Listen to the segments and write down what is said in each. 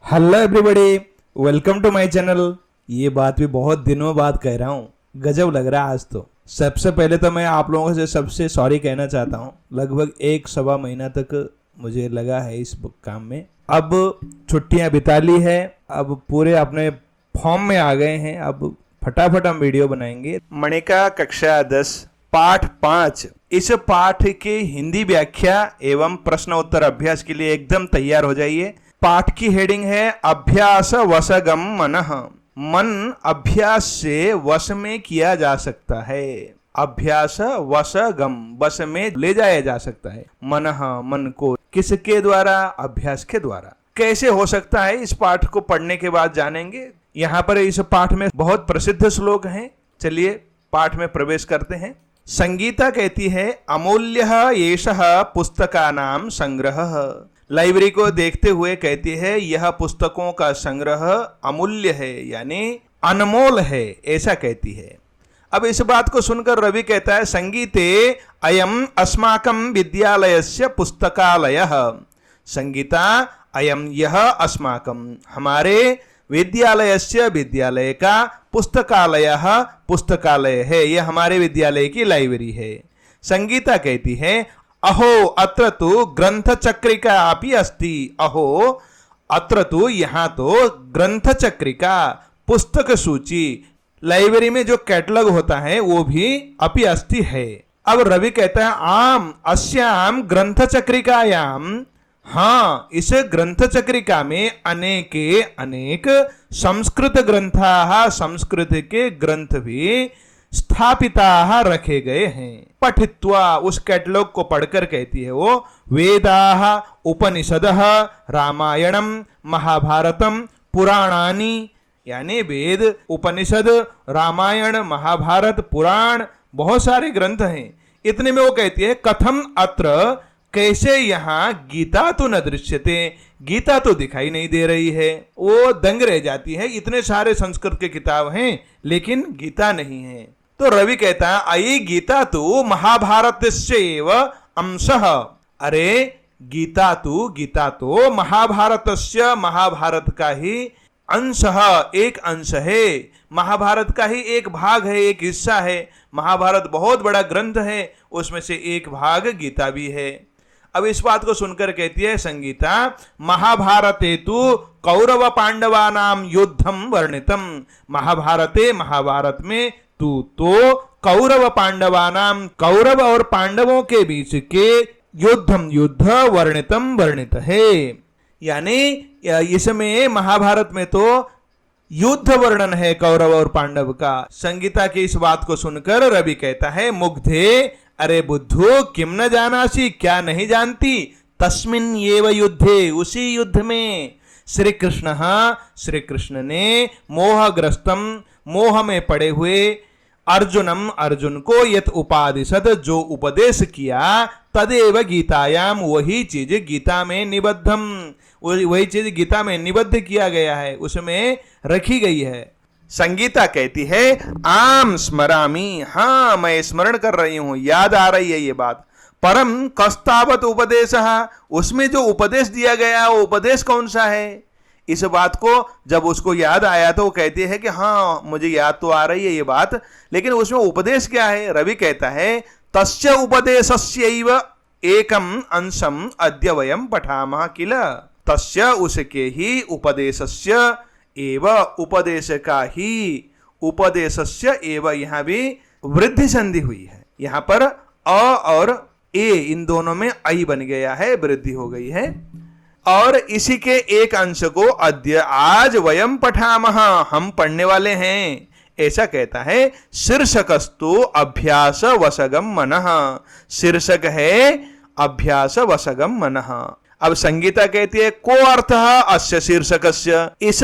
Hello everybody, welcome to my channel. ये बात भी बहुत दिनों बाद कह रहा हूँ, गजब लग रहा है आज तो। सबसे पहले तो मैं आप लोगों से सबसे सॉरी कहना चाहता हूँ। लगभग 1-1.25 महीना तक मुझे लगा है इस काम में। अब छुट्टियां बिता ली है, अब पूरे अपने फॉर्म में आ गए हैं। अब फटाफट हम वीडियो बनाएंगे। मणिका कक्षा 10 पाठ 5। इस पाठ के हिंदी व्याख्या एवं प्रश्न उत्तर अभ्यास के लिए एकदम तैयार हो जाइए। पाठ की हेडिंग है अभ्यास वशगम मनः। मन अभ्यास से वश में किया जा सकता है। अभ्यास वशगम, वश में ले जाया जा सकता है। मनः, मन को। किसके द्वारा? अभ्यास के द्वारा। कैसे हो सकता है, इस पाठ को पढ़ने के बाद जानेंगे। यहाँ पर इस पाठ में बहुत प्रसिद्ध श्लोक हैं। चलिए पाठ में प्रवेश करते हैं। संगीता कहती है, अमूल्यः एषः पुस्तकानां संग्रहः। लाइब्रेरी को देखते हुए कहती है, यह पुस्तकों का संग्रह अमूल्य है, यानी अनमोल है, ऐसा कहती है। अब इस बात को सुनकर रवि कहता है, संगीते अयम अस्माकं विद्यालयस्य पुस्तकालयः। संगीता अयम, यह अस्माकं, हमारे विद्यालयस्य, विद्यालय का, पुस्तकालयः, पुस्तकालय है, यह हमारे विद्यालय की लाइब्रेरी है। संगीता कहती है, अहो अत्र तो ग्रंथ चक्रिका अपि अस्ति। अहो अत्र तो, यहाँ तो ग्रंथ चक्रिका, पुस्तक सूची, लाइब्रेरी में जो कैटलॉग होता है वो भी अपि अस्ति है। अब रवि कहता है, आम अस्याम ग्रंथ चक्रिकायाम, हाँ, इस ग्रंथ चक्रिका में अनेके अनेक संस्कृत ग्रंथाः, संस्कृत के ग्रंथ भी स्थापिता रखे गए हैं। पठित्वा, उस कैटलॉग को पढ़कर कहती है वो, वेदाः उपनिषदः रामायणम महाभारतम पुराणानि, यानी वेद, उपनिषद, रामायण, महाभारत, पुराण, बहुत सारे ग्रंथ हैं। इतने में वो कहती है, कथम अत्र, कैसे यहाँ गीता तो न दृश्यते, गीता तो दिखाई नहीं दे रही है। वो दंग रह जाती है, इतने सारे संस्कृत के किताब हैं लेकिन गीता नहीं है। तो रवि कहता है, अयि गीता तो महाभारतस्य एव अंशः। अरे गीता तो महाभारतस्य, महाभारत का ही अंशः, एक अंश है, महाभारत का ही एक भाग है, एक हिस्सा है। महाभारत बहुत बड़ा ग्रंथ है, उसमें से एक भाग गीता भी है। अब इस बात को सुनकर कहती है संगीता, महाभारते तु कौरव पांडवानाम युद्धम वर्णितम। महाभारते, महाभारत में, तू तो कौरव पांडवानाम, कौरव और पांडवों के बीच के युद्धम, युद्ध, वर्णितम, वर्णित है। यानी इसमें महाभारत में तो युद्ध वर्णन है कौरव और पांडव का। संगीता की इस बात को सुनकर रवि कहता है, मुग्धे, अरे बुद्धू, किम न जानासी, क्या नहीं जानती, तस्मिन् एव युद्धे, उसी युद्ध में, श्री कृष्ण, श्री कृष्ण ने मोहग्रस्तम, मोह में पड़े हुए, अर्जुनम, अर्जुन को, यत उपादिशत, जो उपदेश किया, तदेव गीतायाम, वही चीज गीता में निबद्धम, वही चीज गीता में निबद्ध किया गया है, उसमें रखी गई है। संगीता कहती है, आम स्मरामी, हाँ मैं स्मरण कर रही हूं, याद आ रही है ये बात। परम कस्तावत उपदेशः, उसमें जो उपदेश दिया गया वो उपदेश कौन सा है? इस बात को जब उसको याद आया तो वो कहती है कि हाँ मुझे याद तो आ रही है ये बात, लेकिन उसमें उपदेश क्या है? रवि कहता है, तस्य उपदेशस्यैव एकम अंशम अद्य वयम पठामः किल। तस्य, उसके ही, उपदेशस्य एव, उपदेश का ही, उपदेशस्य एव, यहां भी वृद्धि संधि हुई है। यहां पर अ और ए, इन दोनों में आई बन गया है, वृद्धि हो गई है। और इसी के एक अंश को अद्य, आज, वयम पठामः, हम पढ़ने वाले हैं, ऐसा कहता है। शीर्षकस्तु अभ्यास वशगम मनः, शीर्षक है अभ्यास वशगम मनः। अब संगीता कहती है, को अर्थः अस्य शीर्षकस्य, इस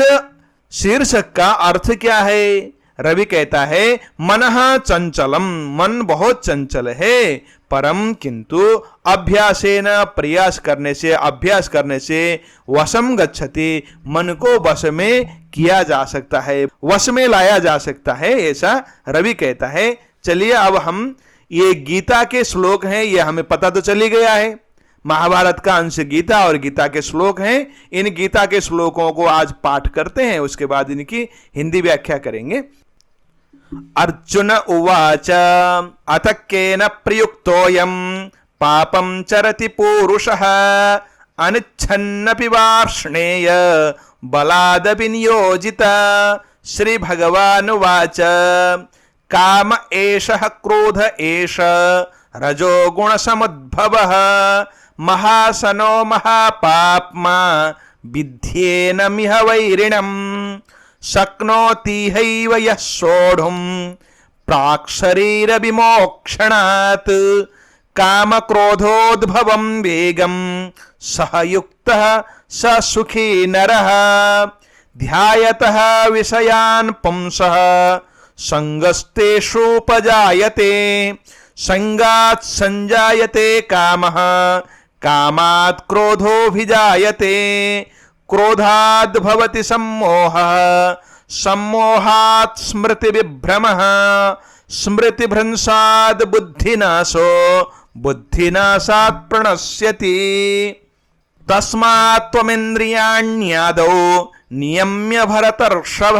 शीर्षक का अर्थ क्या है? रवि कहता है, मनः चंचलम, मन बहुत चंचल है, परम किंतु अभ्यासेन, प्रयास करने से, अभ्यास करने से, वशम गच्छति, मन को वश में किया जा सकता है, वश में लाया जा सकता है, ऐसा रवि कहता है। चलिए अब हम, ये गीता के श्लोक हैं, ये हमें पता तो चली गया है। महाभारत का अंश गीता और गीता के श्लोक हैं। इन गीता के श्लोकों को आज पाठ करते हैं, उसके बाद इनकी हिंदी व्याख्या करेंगे। अर्जुन उवाच अथ केन प्रयुक्तोऽयं पापं चरति पूरुषः अनिच्छन्नपि वार्ष्णेय बलादपि नियोजितः। श्री भगवानुवाच काम एषः क्रोध एष रजोगुण समुद्भवः महासनो महापाप्मा विध्येनमिह वैरिणम् शक्नोति हैव यः सोढुम् प्राक् शरीर विमोक्षणात् काम क्रोधोद्भवं वेगं सह युक्तः स सुखी नरः ध्यायतः विषयान् पुंसः संगस्तेषुपजायते संगात् संजायते कामः कामात् क्रोधोऽभिजायते क्रोधाद् भवति सम्मोहः सम्मोहात् स्मृतिविभ्रमः स्मृतिभ्रंशात् बुद्धिनाशो बुद्धिनाशात् प्रणश्यति तस्मात् त्वमिन्द्रियाण्यादौ नियम्य भरतर्षभ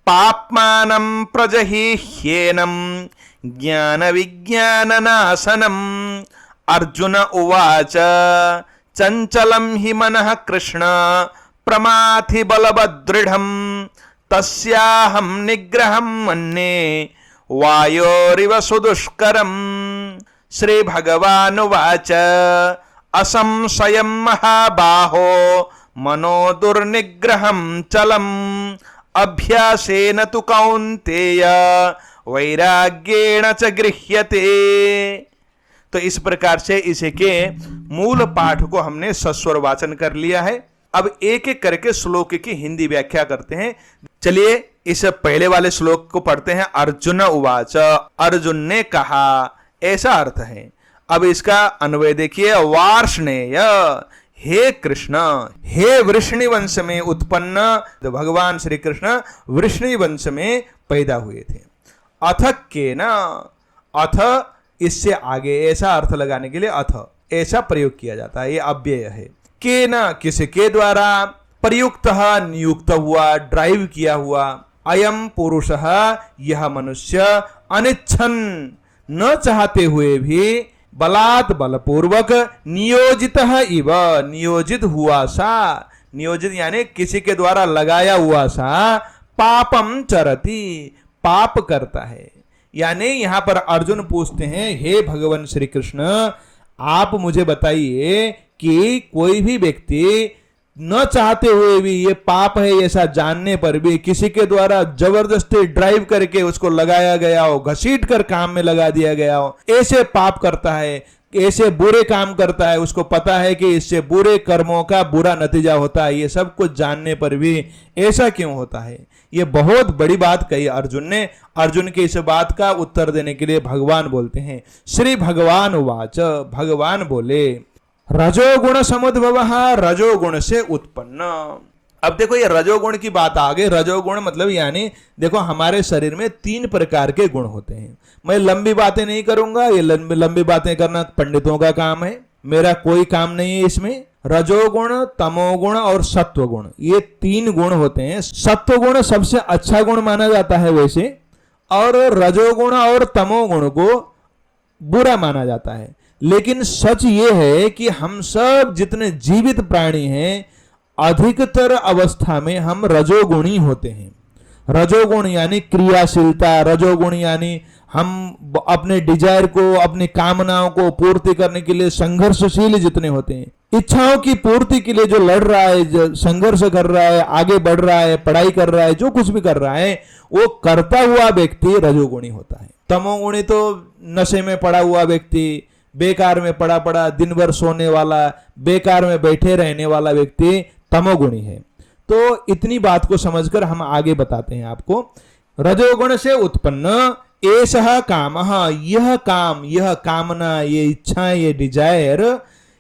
पाप्मानं प्रजहिह्येनं ज्ञानविज्ञाननाशनम्। अर्जुन उवाच चञ्चलं हि मनः कृष्ण प्रमाथि बलवदृढं तस्याहं निग्रहं मन्ये वायोरिव सुदुष्करम्। श्री भगवानुवाच असंशयं महाबाहो मनो दुर्निग्रहं चलम् अभ्यासेन तु कौन्तेय वैराग्येण च गृह्यते। तो इस प्रकार से इसे के मूल पाठ को हमने सस्वर वाचन कर लिया है। अब एक एक करके श्लोक की हिंदी व्याख्या करते हैं। चलिए इस पहले वाले श्लोक को पढ़ते हैं। अर्जुन उवाच, अर्जुन ने कहा, ऐसा अर्थ है। अब इसका अन्वय देखिए। वार्ष्णेय, हे कृष्ण, हे वृष्णि वंश में उत्पन्न भगवान श्री कृष्ण वृष्णि वंश में पैदा हुए थे। अथ के न, अथ इससे आगे ऐसा अर्थ लगाने के लिए अथ ऐसा प्रयोग किया जाता है, ये अव्यय है। के न किसके द्वारा, प्रयुक्त नियुक्त हुआ, ड्राइव किया हुआ, अयम पुरुषः यह मनुष्य, अनिच्छन न चाहते हुए भी, बलात् बलपूर्वक, नियोजित इव नियोजित हुआ सा, नियोजित यानी किसी के द्वारा लगाया हुआ सा, पापम चरति पाप करता है। यानी यहां पर अर्जुन पूछते हैं, हे भगवान श्री कृष्ण आप मुझे बताइए कि कोई भी व्यक्ति न चाहते हुए भी ये पाप है ऐसा जानने पर भी किसी के द्वारा जबरदस्ती ड्राइव करके उसको लगाया गया हो, घसीट कर काम में लगा दिया गया हो, ऐसे पाप करता है, ऐसे बुरे काम करता है, उसको पता है कि इससे बुरे कर्मों का बुरा नतीजा होता है, ये सब कुछ जानने पर भी ऐसा क्यों होता है। ये बहुत बड़ी बात कही अर्जुन ने। अर्जुन की इस बात का उत्तर देने के लिए भगवान बोलते हैं, श्री भगवान उवाच, भगवान बोले, रजोगुण समुद्भवः, रजोगुण से उत्पन्न। अब देखो ये रजोगुण की बात आ गई। रजोगुण मतलब यानी देखो हमारे शरीर में 3 प्रकार के गुण होते हैं। मैं लंबी बातें नहीं करूंगा, ये लंबी बातें करना पंडितों का काम है, मेरा कोई काम नहीं है इसमें। रजोगुण, तमोगुण और सत्वगुण, ये 3 गुण होते हैं। सत्वगुण सबसे अच्छा गुण माना जाता है वैसे, और रजोगुण और तमोगुण को बुरा माना जाता है। लेकिन सच ये है कि हम सब जितने जीवित प्राणी हैं अधिकतर अवस्था में हम रजोगुणी होते हैं। रजोगुण यानी क्रियाशीलता, रजोगुण यानी हम अपने डिजायर को, अपनी कामनाओं को पूर्ति करने के लिए संघर्षशील जितने होते हैं, इच्छाओं की पूर्ति के लिए जो लड़ रहा है, जो संघर्ष कर रहा है, आगे बढ़ रहा है, पढ़ाई कर रहा है, जो कुछ भी कर रहा है, वो करता हुआ व्यक्ति रजोगुणी होता है। तमोगुणी तो नशे में पड़ा हुआ व्यक्ति, बेकार में पड़ा दिन भर सोने वाला, बेकार में बैठे रहने वाला व्यक्ति तमोगुणी है। तो इतनी बात को समझकर हम आगे बताते हैं आपको। रजोगुण से उत्पन्न एषः कामः, यह काम, यह कामना, ये इच्छा, ये डिजायर,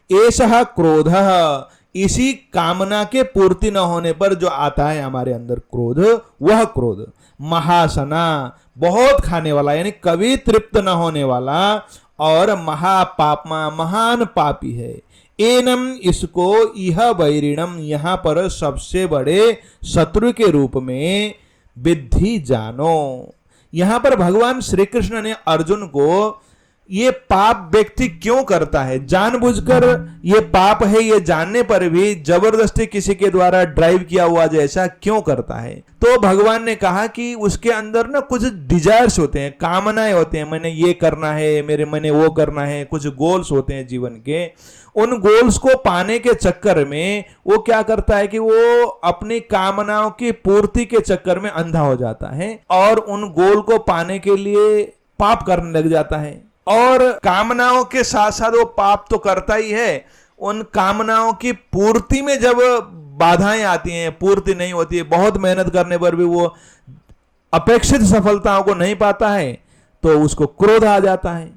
एषः क्रोधः, इसी कामना के पूर्ति न होने पर जो आता है हमारे अंदर क्रोध, वह क्रोध। महासना, बहुत खाने वाला यानी कभी तृप्त न होने वाला, और महापापमा महान पापी है। एनम इसको यह वैरिणम यहाँ पर सबसे बड़े शत्रु के रूप में विद्धि जानो। यहाँ पर भगवान श्री कृष्ण ने अर्जुन को ये पाप व्यक्ति क्यों करता है, जानबूझकर ये पाप है ये जानने पर भी जबरदस्ती किसी के द्वारा ड्राइव किया हुआ जैसा क्यों करता है, तो भगवान ने कहा कि उसके अंदर ना कुछ डिजायर्स होते हैं, कामनाएं होते हैं, मैंने ये करना है, मैंने वो करना है, कुछ गोल्स होते हैं जीवन के। उन गोल्स को पाने के चक्कर में वो क्या करता है कि वो अपनी कामनाओं की पूर्ति के चक्कर में अंधा हो जाता है और उन गोल को पाने के लिए पाप करने लग जाता है। और कामनाओं के साथ साथ वो पाप तो करता ही है, उन कामनाओं की पूर्ति में जब बाधाएं आती हैं, पूर्ति नहीं होती है, बहुत मेहनत करने पर भी वो अपेक्षित सफलताओं को नहीं पाता है, तो उसको क्रोध आ जाता है।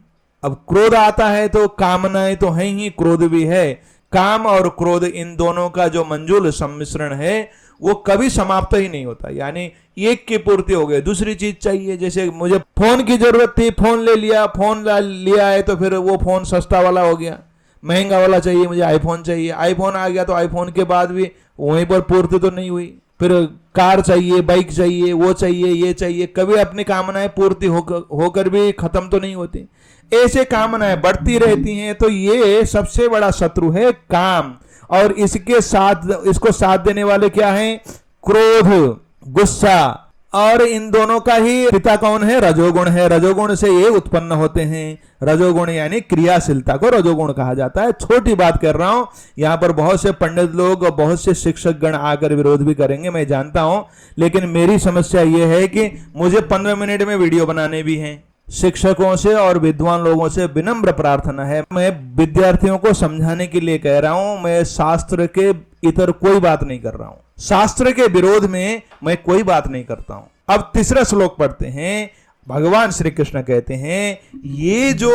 अब क्रोध आता है तो कामनाएं तो है ही, क्रोध भी है। काम और क्रोध इन दोनों का जो मंजूल सम्मिश्रण है वो कभी समाप्त ही नहीं होता। यानी एक की पूर्ति हो गई, दूसरी चीज चाहिए। जैसे मुझे फोन की जरूरत थी, फोन ले लिया, फोन लिया है तो फिर वो फोन सस्ता वाला हो गया, महंगा वाला चाहिए, मुझे आईफोन चाहिए। आईफोन आ गया तो आईफोन के बाद भी वहीं पर पूर्ति तो नहीं हुई, फिर कार चाहिए, बाइक चाहिए, वो चाहिए, ये चाहिए, कभी अपनी कामनाएं पूर्ति होकर भी खत्म तो नहीं होती। ऐसे कामनाएं बढ़ती रहती हैं। तो ये सबसे बड़ा शत्रु है काम, और इसके साथ इसको साथ देने वाले क्या हैं? क्रोध, गुस्सा। और इन दोनों का ही पिता कौन है? रजोगुण है। रजोगुण से ये उत्पन्न होते हैं। रजोगुण यानी क्रियाशीलता को रजोगुण कहा जाता है। छोटी बात कर रहा हूं, यहां पर बहुत से पंडित लोग, बहुत से शिक्षक गण आकर विरोध भी करेंगे, मैं जानता हूं, लेकिन मेरी समस्या ये है कि मुझे 15 मिनट में वीडियो बनाने भी हैं। शिक्षकों से और विद्वान लोगों से विनम्र प्रार्थना है, मैं विद्यार्थियों को समझाने के लिए कह रहा हूं, मैं शास्त्र के इतर कोई बात नहीं कर रहा हूं, शास्त्र के विरोध में मैं कोई बात नहीं करता हूं। अब तीसरा श्लोक पढ़ते हैं। भगवान श्री कृष्ण कहते हैं ये जो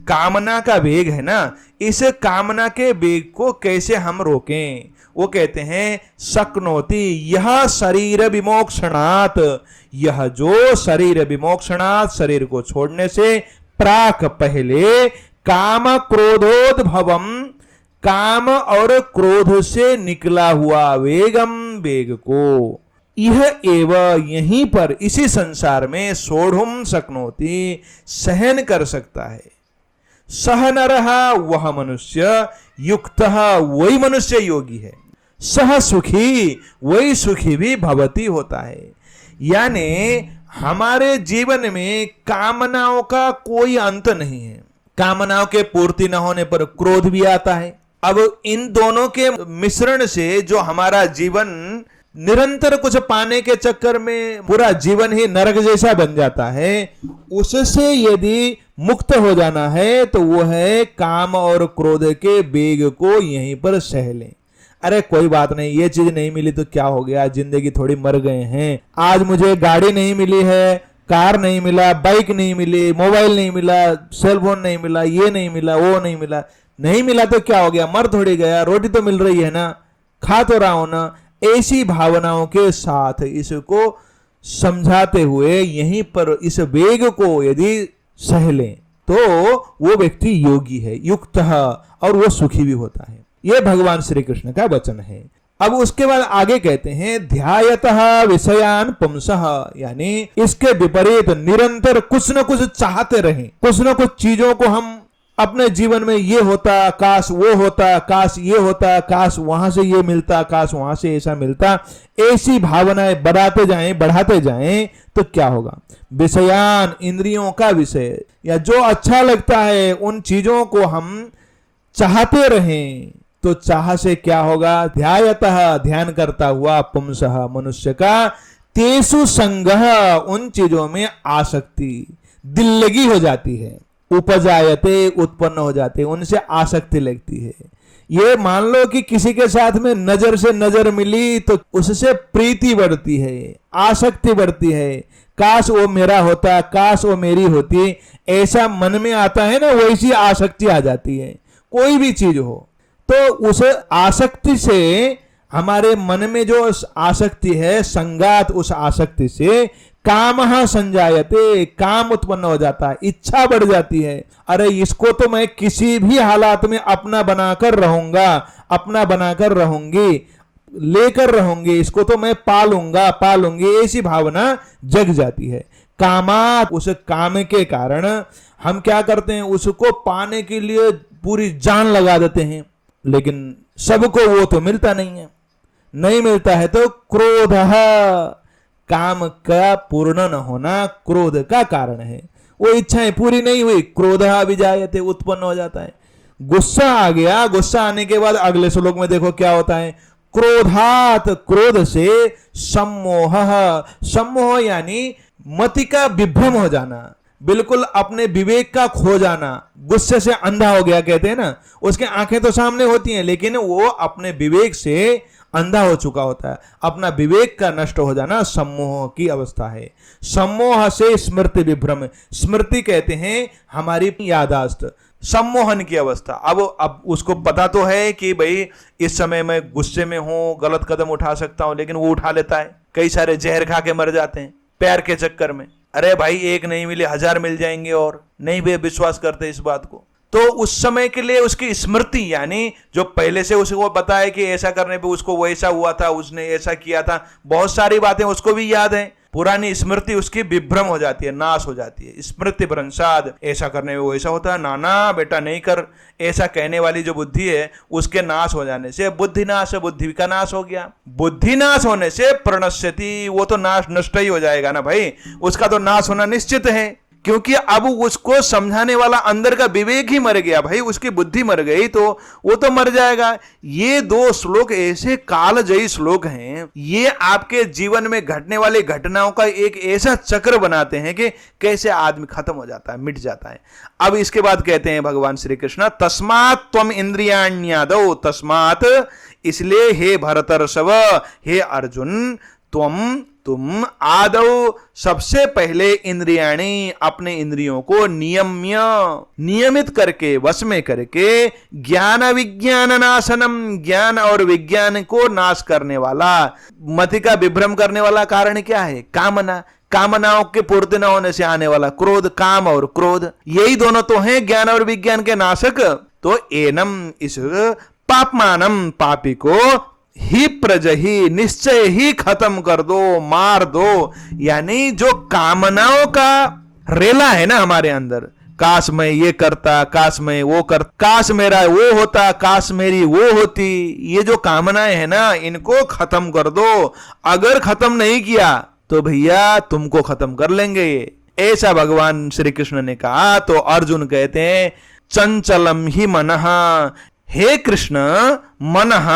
कामना का वेग है ना, इस कामना के वेग को कैसे हम रोकें? वो कहते हैं शक्नोति यह शरीर विमोक्षणात्, यह जो शरीर विमोक्षणात्, शरीर को छोड़ने से प्राक पहले, काम क्रोधोद्भवम, काम और क्रोध से निकला हुआ वेगम, वेग को, यह एव यहीं पर इसी संसार में सोढ़ुम शक्नोति सहन कर सकता है। सह नरहा वह मनुष्य, युक्तः वही मनुष्य योगी है, सह सुखी वही सुखी भी भवती होता है। यानी हमारे जीवन में कामनाओं का कोई अंत नहीं है। कामनाओं के पूर्ति न होने पर क्रोध भी आता है। अब इन दोनों के मिश्रण से जो हमारा जीवन निरंतर कुछ पाने के चक्कर में पूरा जीवन ही नरक जैसा बन जाता है, उससे यदि मुक्त हो जाना है तो वो है काम और क्रोध के वेग को यहीं पर सह लें। अरे कोई बात नहीं, ये चीज नहीं मिली तो क्या हो गया, जिंदगी थोड़ी मर गए हैं। आज मुझे गाड़ी नहीं मिली है, कार नहीं मिला, बाइक नहीं मिली, मोबाइल नहीं मिला, सेलफोन नहीं मिला, ये नहीं मिला, वो नहीं मिला, नहीं मिला तो क्या हो गया, मर थोड़ी गया, रोटी तो मिल रही है ना, खा तो रहा हूं ना। ऐसी भावनाओं के साथ इसको समझाते हुए यहीं पर इस वेग को यदि सह लें तो वो व्यक्ति योगी है, युक्त है, और वो सुखी भी होता है। यह भगवान श्री कृष्ण का वचन है। अब उसके बाद आगे कहते हैं ध्यायतः विषयान पुंसः, यानी इसके विपरीत निरंतर कुछ न कुछ चाहते रहें, कुछ न कुछ चीजों को हम अपने जीवन में, ये होता काश वो होता, काश ये होता, काश वहां से ये मिलता, काश वहां से ऐसा मिलता, ऐसी भावनाएं बढ़ाते जाएं तो क्या होगा? विषयान इंद्रियों का विषय, या जो अच्छा लगता है उन चीजों को हम चाहते रहें तो चाह से क्या होगा? ध्यायतः ध्यान करता हुआ, पुंसः मनुष्य का, तेसु संगः उन चीजों में आसक्ति, दिल लगी हो जाती है, उपजायते उत्पन्न हो जाते हैं, उनसे आसक्ति लगती है। ये मान लो कि किसी के साथ में नजर से नजर मिली तो उससे प्रीति बढ़ती है, आसक्ति बढ़ती है, काश वो मेरा होता, काश वो मेरी होती, ऐसा मन में आता है ना, वैसी आसक्ति आ जाती है। कोई भी चीज हो तो उस आसक्ति से, हमारे मन में जो आसक्ति है, संगात उस आसक्ति से कामः संजायते, काम उत्पन्न हो जाता है, इच्छा बढ़ जाती है। अरे इसको तो मैं किसी भी हालात में अपना बनाकर रहूंगा, अपना बनाकर रहूंगी, लेकर रहूंगी, इसको तो मैं पालूंगा पालूंगी, ऐसी भावना जग जाती है। कामात, उस काम के कारण हम क्या करते हैं, उसको पाने के लिए पूरी जान लगा देते हैं, लेकिन सबको वो तो मिलता नहीं है। नहीं मिलता है तो क्रोध, काम का पूर्ण न होना क्रोध का कारण है। वो इच्छाएं पूरी नहीं हुई, क्रोध अभिजायते, उत्पन्न हो जाता है। गुस्सा आ गया, गुस्सा आने के बाद अगले श्लोक में देखो क्या होता है, क्रोधात, क्रोध से सम्मोह, सम्मोह यानी मति का विभ्रम हो जाना, बिल्कुल अपने विवेक का खो जाना। गुस्से से अंधा हो गया कहते हैं ना, उसके आंखें तो सामने होती हैं लेकिन वो अपने विवेक से अंधा हो चुका होता है। अपना विवेक का नष्ट हो जाना सम्मोह की अवस्था है। सम्मोह से स्मृति विभ्रम, स्मृति कहते हैं हमारी यादाश्त, सम्मोहन की अवस्था। अब उसको पता तो है कि भाई इस समय मैं गुस्से में हूं, गलत कदम उठा सकता हूं, लेकिन वो उठा लेता है। कई सारे जहर खा के मर जाते हैं प्यार के चक्कर में। अरे भाई एक नहीं मिले 1000 मिल जाएंगे, और नहीं वे विश्वास करते इस बात को। तो उस समय के लिए उसकी स्मृति, यानी जो पहले से उसको पता है कि ऐसा करने पे उसको वैसा हुआ था, उसने ऐसा किया था, बहुत सारी बातें उसको भी याद है, पुरानी स्मृति उसकी विभ्रम हो जाती है, नाश हो जाती है। स्मृति भ्रंशाद, ऐसा करने में वैसा होता है, नाना बेटा नहीं कर, ऐसा कहने वाली जो बुद्धि है उसके नाश हो जाने से बुद्धि नाश, बुद्धि का नाश हो गया। बुद्धि नाश होने से प्रणश्यति, वो तो नाश नष्ट ही हो जाएगा ना भाई, उसका तो नाश होना निश्चित है, क्योंकि अब उसको समझाने वाला अंदर का विवेक ही मर गया भाई, उसकी बुद्धि मर गई तो वो तो मर जाएगा। ये 2 श्लोक ऐसे कालजयी श्लोक हैं, ये आपके जीवन में घटने वाली घटनाओं का एक ऐसा चक्र बनाते हैं कि कैसे आदमी खत्म हो जाता है, मिट जाता है। अब इसके बाद कहते हैं भगवान श्री कृष्ण, तस्मात् त्वम इंद्रियाण्यादौ, तस्मात् इसलिए हे भरतर्षभ, हे अर्जुन, तुम आदौ सबसे पहले इंद्रियाणी, अपने इंद्रियों को नियमित करके, वश में करके, ज्ञान विज्ञान नाशनम, ज्ञान और विज्ञान को नाश करने वाला, मति का विभ्रम करने वाला कारण क्या है, कामना, कामनाओं के पूर्ति न होने से आने वाला क्रोध, काम और क्रोध, यही दोनों तो हैं ज्ञान और विज्ञान के नाशक। तो एनम, इस पापमानम, पापी को, ही प्रजही, निश्चय ही खत्म कर दो, मार दो। यानी जो कामनाओं का रेला है ना हमारे अंदर, काश मैं ये करता, काश मैं वो करता, काश मेरा वो होता, काश मेरी वो होती, ये जो कामनाएं है ना, इनको खत्म कर दो। अगर खत्म नहीं किया तो भैया तुमको खत्म कर लेंगे ये, ऐसा भगवान श्री कृष्ण ने कहा। तो अर्जुन कहते हैं, चंचलम ही मनः, हे कृष्ण मनः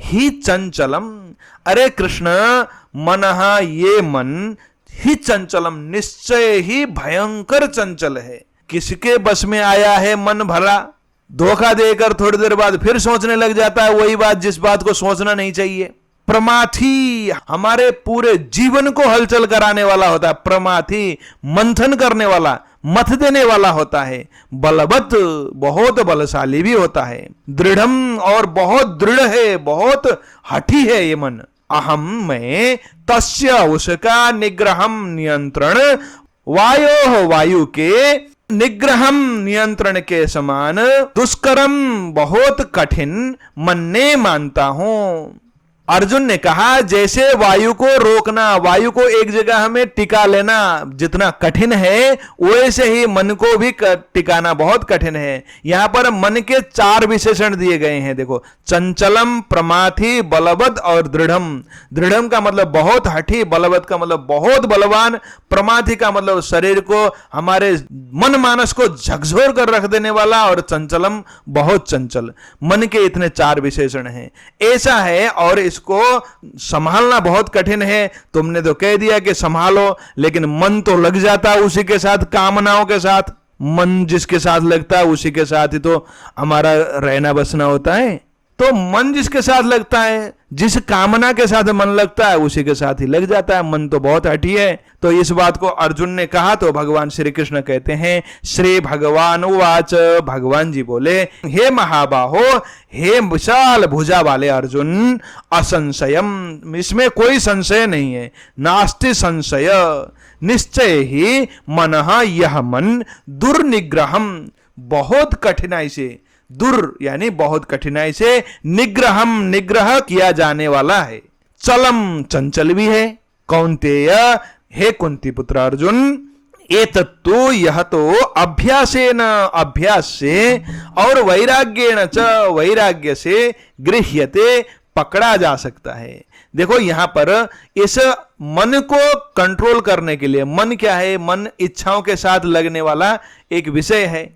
ही चंचलम, अरे कृष्ण मनः, ये मन, ही चंचलम, निश्चय ही भयंकर चंचल है। किसके बस में आया है मन भला, धोखा देकर थोड़ी देर बाद फिर सोचने लग जाता है वही बात जिस बात को सोचना नहीं चाहिए। प्रमाथी, हमारे पूरे जीवन को हलचल कराने वाला होता है, प्रमाथी, मंथन करने वाला, मथ देने वाला होता है। बलवत, बहुत बलशाली भी होता है। दृढ़म, और बहुत दृढ़ है, बहुत हठी है ये मन। अहम, मैं, तस्य, उसका, निग्रहम, नियंत्रण, वायो, वायु के, निग्रहम, नियंत्रण के समान, दुष्करम, बहुत कठिन, मन्ने, मानता हूं। अर्जुन ने कहा जैसे वायु को रोकना, वायु को एक जगह हमें टिका लेना जितना कठिन है, वैसे ही मन को भी टिकाना बहुत कठिन है। यहां पर मन के 4 विशेषण दिए गए हैं, देखो, चंचलम, प्रमाथी, बलवत और दृढ़म। दृढ़म का मतलब बहुत हठी, बलवत का मतलब बहुत बलवान, प्रमाथी का मतलब शरीर को, हमारे मन मानस को झकझोर कर रख देने वाला, और चंचलम, बहुत चंचल। मन के इतने 4 विशेषण हैं, ऐसा है, और इसको संभालना बहुत कठिन है। तुमने तो कह दिया कि संभालो, लेकिन मन तो लग जाता है उसी के साथ, कामनाओं के साथ। मन जिसके साथ लगता है उसी के साथ ही तो हमारा रहना बसना होता है। तो मन जिसके साथ लगता है, जिस कामना के साथ मन लगता है उसी के साथ ही लग जाता है। मन तो बहुत हठी है। तो इस बात को अर्जुन ने कहा तो भगवान श्री कृष्ण कहते हैं, श्री भगवान उवाच, भगवान जी बोले, हे महाबाहो, हे विशाल भुजा वाले अर्जुन, असंशयम, इसमें कोई संशय नहीं है, नास्ति संशय, निश्चय ही मनः यह मन दुर्निग्रहम, बहुत कठिनाई से, दुर यानी बहुत कठिनाई से, निग्रहम निग्रह किया जाने वाला है, चलम चंचल भी है। कौन्तेय, हे कुंती पुत्र अर्जुन, एतत्तु यह तो अभ्यासेन, अभ्यास से, और वैराग्येण च, वैराग्य से, गृह्यते, पकड़ा जा सकता है। देखो यहां पर इस मन को कंट्रोल करने के लिए, मन क्या है, मन इच्छाओं के साथ लगने वाला एक विषय है।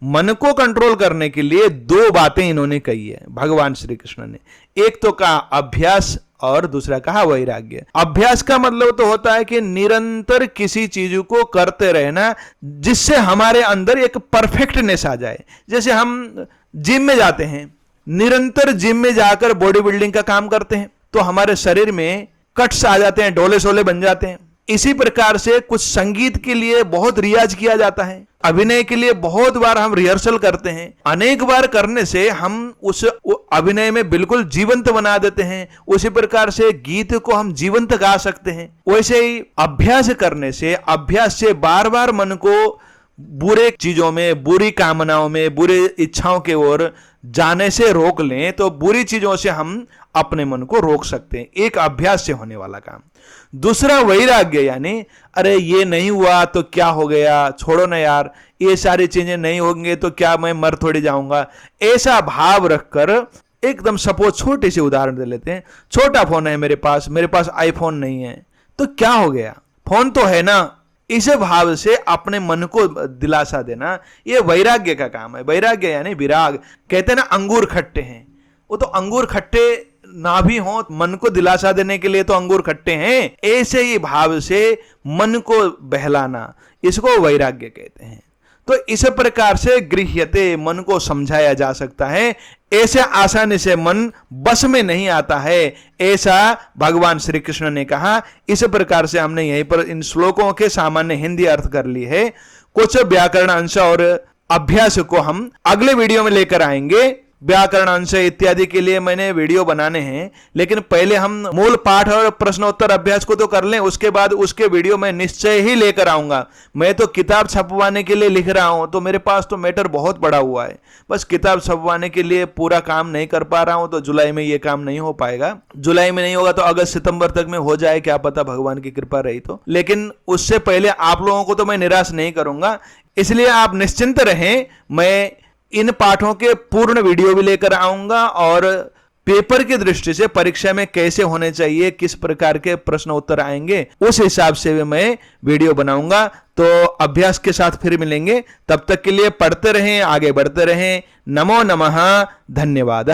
मन को कंट्रोल करने के लिए दो बातें इन्होंने कही है भगवान श्री कृष्ण ने। एक तो कहा अभ्यास और दूसरा कहा वैराग्य। अभ्यास का मतलब तो होता है कि निरंतर किसी चीज को करते रहना जिससे हमारे अंदर एक परफेक्टनेस आ जाए। जैसे हम जिम में जाते हैं, निरंतर जिम में जाकर बॉडी बिल्डिंग का काम करते हैं तो हमारे शरीर में कट्स आ जाते हैं, डोले शोले बन जाते हैं। इसी प्रकार से कुछ संगीत के लिए बहुत रियाज किया जाता है, अभिनय के लिए बहुत बार हम रिहर्सल करते हैं। अनेक बार करने से हम उस अभिनय में बिल्कुल जीवंत बना देते हैं। उसी प्रकार से गीत को हम जीवंत गा सकते हैं। वैसे ही अभ्यास करने से, अभ्यास से बार बार मन को बुरे चीजों में, बुरी कामनाओं में, बुरी इच्छाओं की ओर जाने से रोक लें तो बुरी चीजों से हम अपने मन को रोक सकते हैं। एक अभ्यास से होने वाला काम। दूसरा वैराग्य, यानी अरे ये नहीं हुआ तो क्या हो गया, छोड़ो ना यार, ये सारी चीजें नहीं होंगे तो क्या मैं मर थोड़ी जाऊंगा, ऐसा भाव रखकर एकदम सपोज छोटे से उदाहरण दे लेते हैं। छोटा फोन है मेरे पास आईफोन नहीं है, तो क्या हो गया, फोन तो है ना। इस भाव से अपने मन को दिलासा देना, ये वैराग्य का काम है। वैराग्य यानी विराग। कहते हैं ना अंगूर खट्टे हैं, वो तो अंगूर खट्टे ना भी हो, मन को दिलासा देने के लिए तो अंगूर खट्टे हैं। ऐसे ही भाव से मन को बहलाना, इसको वैराग्य कहते हैं। तो इस प्रकार से गृह्यते, मन को समझाया जा सकता है। ऐसे आसानी से मन बस में नहीं आता है, ऐसा भगवान श्री कृष्ण ने कहा। इस प्रकार से हमने यहीं पर इन श्लोकों के सामान्य हिंदी अर्थ कर ली है। कुछ व्याकरण अंश और अभ्यास को हम अगले वीडियो में लेकर आएंगे। व्याकरण अंश इत्यादि के लिए मैंने वीडियो बनाने हैं, लेकिन पहले हम मूल पाठ और प्रश्नोत्तर अभ्यास को तो कर लें, उसके बाद उसके वीडियो में निश्चय ही लेकर आऊंगा। मैं तो किताब छपवाने के लिए लिख रहा हूं, तो मेरे पास तो मैटर बहुत बड़ा हुआ है। बस किताब छपवाने के लिए पूरा काम नहीं कर पा रहा हूं, तो जुलाई में ये काम नहीं हो पाएगा। जुलाई में नहीं होगा तो अगस्त सितंबर तक में हो जाए, क्या पता भगवान की कृपा रही तो। लेकिन उससे पहले आप लोगों को तो मैं निराश नहीं करूंगा, इसलिए आप निश्चिंत रहें। मैं इन पाठों के पूर्ण वीडियो भी लेकर आऊंगा और पेपर की दृष्टि से परीक्षा में कैसे होने चाहिए, किस प्रकार के प्रश्न उत्तर आएंगे, उस हिसाब से भी मैं वीडियो बनाऊंगा। तो अभ्यास के साथ फिर मिलेंगे, तब तक के लिए पढ़ते रहें, आगे बढ़ते रहें। नमो नमः, धन्यवाद।